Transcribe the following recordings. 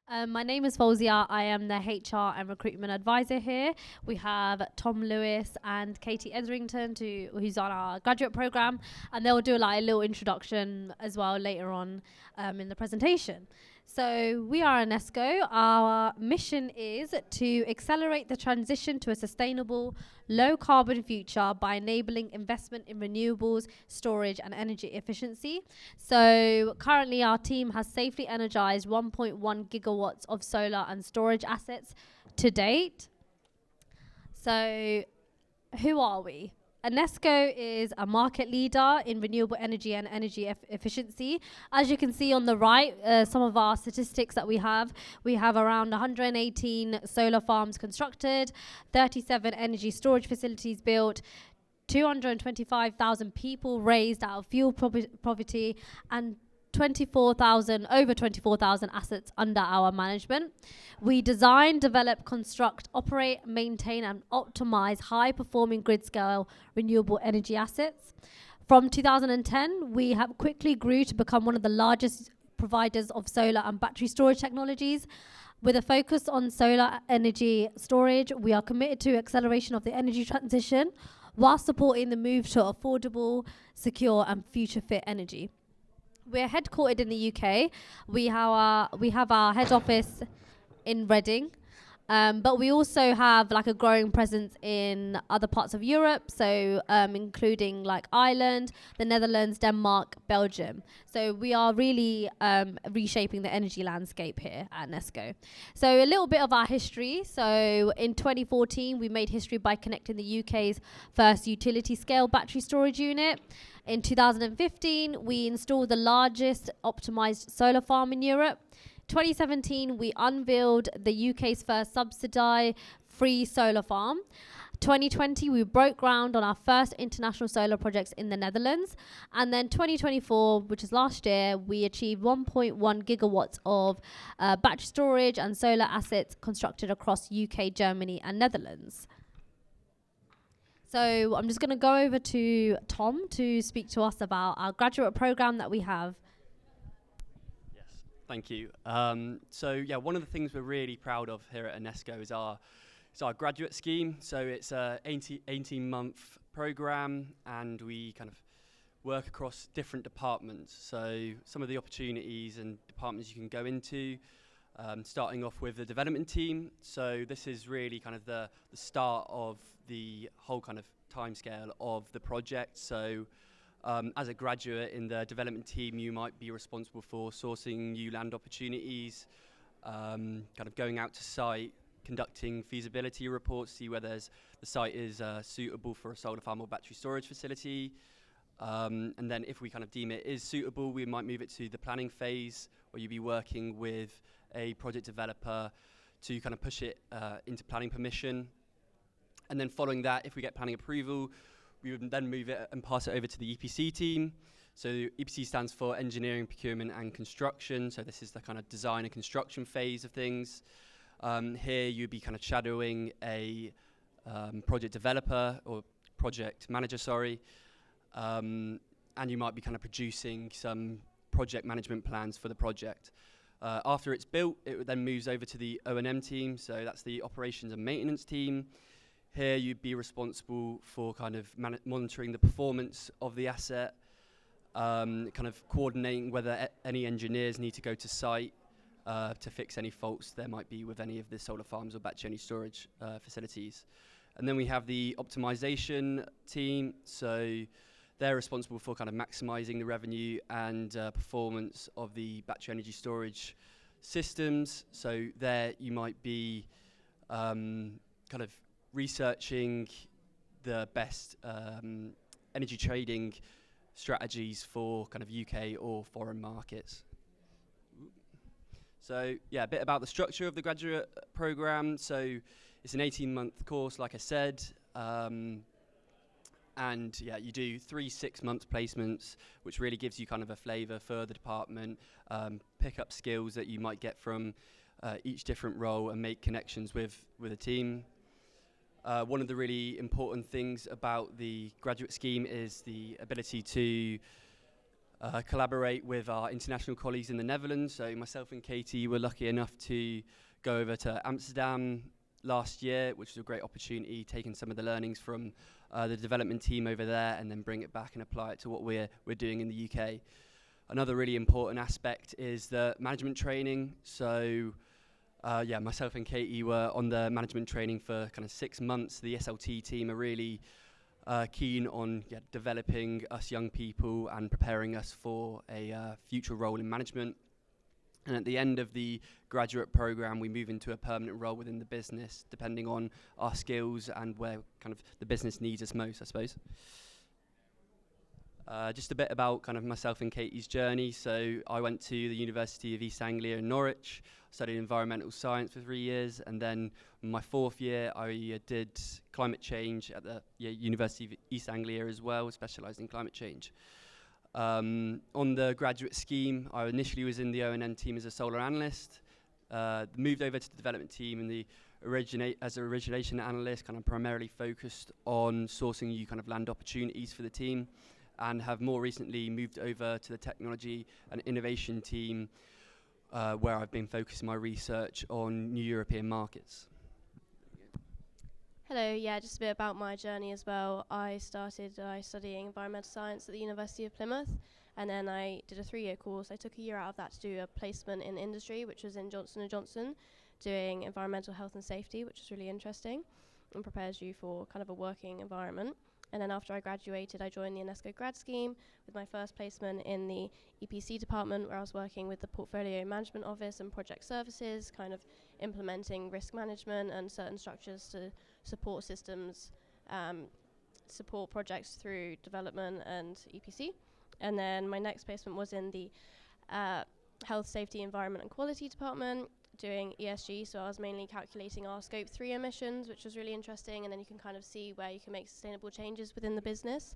My name is Fawziyyah. I am the HR and Recruitment Advisor here. We have Tom Lewis and Katie Etherington, who's on our graduate program, and they'll do like a little introduction as well later on in the presentation. So we are Anesco. Our mission is to accelerate the transition to a sustainable, low-carbon future by enabling investment in renewables, storage, and energy efficiency. So currently, our team has safely energized 1.1 gigawatts of solar and storage assets to date. So who are we? Anesco is a market leader in renewable energy and energy efficiency. As you can see on the right, some of our statistics that we have around 118 solar farms constructed, 37 energy storage facilities built, 225,000 people raised out of fuel poverty, and over 24,000 assets under our management. We design, develop, construct, operate, maintain, and optimize high-performing grid-scale renewable energy assets. From 2010, we have quickly grew to become one of the largest providers of solar and battery storage technologies. With a focus on solar energy storage, we are committed to acceleration of the energy transition while supporting the move to affordable, secure, and future-fit energy. We're headquartered in the UK. We have our head office in Reading, but we also have like a growing presence in other parts of Europe, so including like Ireland, the Netherlands, Denmark, Belgium. So we are really reshaping the energy landscape here at Anesco. So a little bit of our history. So in 2014, we made history by connecting the UK's first utility scale battery storage unit. In 2015, we installed the largest optimized solar farm in Europe. 2017, we unveiled the UK's first subsidy-free solar farm. 2020, we broke ground on our first international solar projects in the Netherlands. And then 2024, which is last year, we achieved 1.1 gigawatts of battery storage and solar assets constructed across UK, Germany, and Netherlands. So I'm just going to go over to Tom to speak to us about our graduate program that we have. Yes, thank you. One of the things we're really proud of here at Anesco is our graduate scheme. So it's a 18-month program, and we kind of work across different departments. So some of the opportunities and departments you can go into, starting off with the development team. So this is really kind of the start of the whole kind of timescale of the project. So as a graduate in the development team, you might be responsible for sourcing new land opportunities, kind of going out to site, conducting feasibility reports, see whether the site is suitable for a solar farm or battery storage facility. And then if we kind of deem it is suitable, we might move it to the planning phase, where you'll be working with a project developer to kind of push it into planning permission. And then following that, if we get planning approval, we would then move it and pass it over to the EPC team. So EPC stands for Engineering, Procurement and Construction. So this is the kind of design and construction phase of things. Here you'd be kind of shadowing a project developer or project manager, and you might be kind of producing some project management plans for the project. After it's built, it then moves over to the O&M team. So that's the operations and maintenance team. Here you'd be responsible for kind of monitoring the performance of the asset, kind of coordinating whether any engineers need to go to site to fix any faults there might be with any of the solar farms or battery energy storage facilities. And then we have the optimization team. So they're responsible for kind of maximizing the revenue and performance of the battery energy storage systems. So there you might be kind of researching the best energy trading strategies for kind of UK or foreign markets. So yeah, a bit about the structure of the graduate program. So it's an 18-month course, like I said. And yeah, you do 3 6-month placements, which really gives you kind of a flavour for the department, pick up skills that you might get from each different role and make connections with a team. One of the really important things about the graduate scheme is the ability to collaborate with our international colleagues in the Netherlands. So myself and Katie were lucky enough to go over to Amsterdam last year, which was a great opportunity, taking some of the learnings from the development team over there and then bring it back and apply it to what we're doing in the UK. Another really important aspect is the management training. So myself and Katie were on the management training for kind of 6 months. The SLT team are really keen on developing us young people and preparing us for a future role in management. And at the end of the graduate program, we move into a permanent role within the business, depending on our skills and where kind of the business needs us most, I suppose. Just a bit about kind of myself and Katie's journey. So I went to the University of East Anglia in Norwich, studied environmental science for 3 years, and then my 4th year I did climate change at the University of East Anglia as well, specialised in climate change. On the graduate scheme, I initially was in the O&M team as a solar analyst, moved over to the development team and as an origination analyst, kind of primarily focused on sourcing new kind of land opportunities for the team, and have more recently moved over to the technology and innovation team, where I've been focusing my research on new European markets. Hello, just a bit about my journey as well. I started studying environmental science at the University of Plymouth, and then I did a 3-year course. I took a year out of that to do a placement in industry, which was in Johnson & Johnson, doing environmental health and safety, which was really interesting and prepares you for kind of a working environment. And then after I graduated, I joined the Anesco Grad Scheme with my first placement in the EPC department, where I was working with the Portfolio Management Office and Project Services, kind of implementing risk management and certain structures to support systems, support projects through development and EPC. And then my next placement was in the Health, Safety, Environment and Quality department, doing ESG, so I was mainly calculating our Scope 3 emissions, which was really interesting, and then you can kind of see where you can make sustainable changes within the business.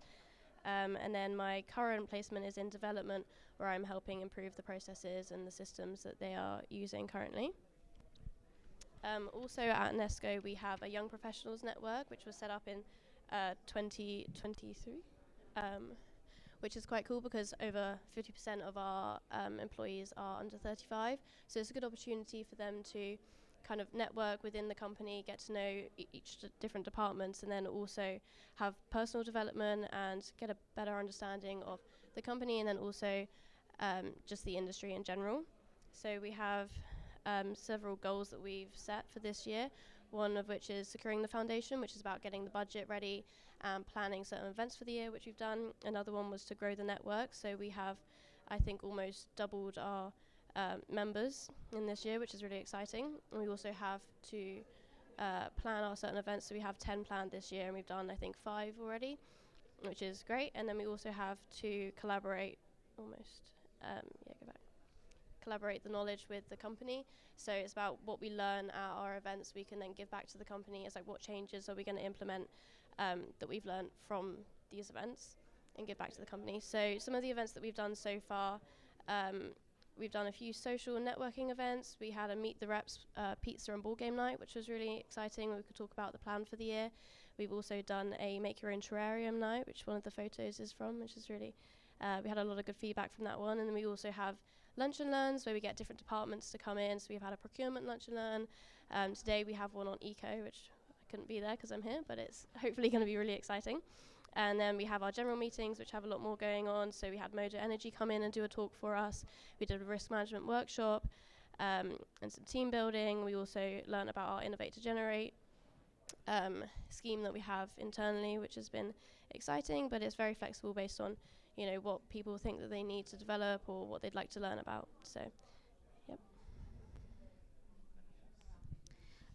And then my current placement is in development, where I'm helping improve the processes and the systems that they are using currently. Also at Anesco, we have a Young Professionals Network, which was set up in 2023, which is quite cool because over 50% of our employees are under 35. So it's a good opportunity for them to kind of network within the company, get to know each different departments, and then also have personal development and get a better understanding of the company, and then also just the industry in general. So we have several goals that we've set for this year, one of which is securing the foundation, which is about getting the budget ready and planning certain events for the year, which we've done. Another one was to grow the network. So we have, I think, almost doubled our members in this year, which is really exciting. And we also have to plan our certain events. So we have 10 planned this year, and we've done, I think, 5 already, which is great. And then we also have to collaborate collaborate the knowledge with the company. So it's about what we learn at our events we can then give back to the company. It's like, what changes are we going to implement that we've learned from these events and give back to the company. So some of the events that we've done so far, we've done a few social networking events. We had a Meet the Reps pizza and ball game night, which was really exciting. We could talk about the plan for the year. We've also done a Make Your Own Terrarium night, which one of the photos is from, which is really, we had a lot of good feedback from that one. And then we also have lunch and learns, where we get different departments to come in. So we've had a procurement lunch and learn. Today we have one on eco, which I couldn't be there because I'm here, but it's hopefully going to be really exciting. And then we have our general meetings, which have a lot more going on. So we had Mojo Energy come in and do a talk for us. We did a risk management workshop and some team building. We also learned about our Innovate to Generate scheme that we have internally, which has been exciting, but it's very flexible based on, you know, what people think that they need to develop or what they'd like to learn about. So, yep.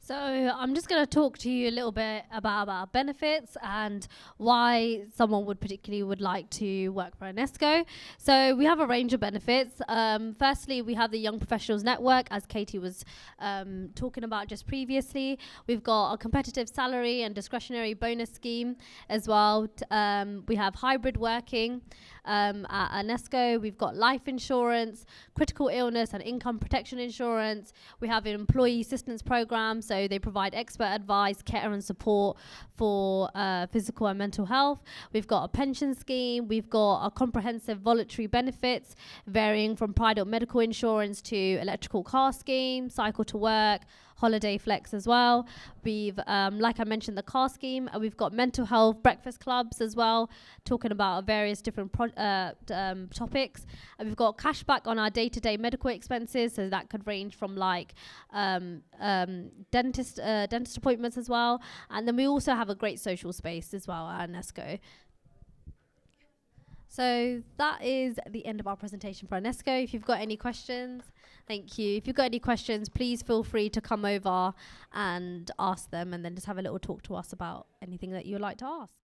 So I'm just going to talk to you a little bit about our benefits and why someone would like to work for Anesco. So we have a range of benefits. Firstly, we have the Young Professionals Network, as Katie was talking about just previously. We've got a competitive salary and discretionary bonus scheme as well. We have hybrid working at Anesco. We've got life insurance, critical illness and income protection insurance. We have an employee assistance program, so So they provide expert advice, care and support for physical and mental health. We've got a pension scheme. We've got a comprehensive voluntary benefits varying from private medical insurance to electrical car scheme, cycle to work, holiday flex as well. We've, like I mentioned, the car scheme. We've got mental health breakfast clubs as well, talking about various different topics. And we've got cashback on our day-to-day medical expenses, so that could range from like dentist appointments as well. And then we also have a great social space as well at Anesco. So that is the end of our presentation for Anesco. If you've got any questions, thank you. If you've got any questions, please feel free to come over and ask them, and then just have a little talk to us about anything that you would like to ask.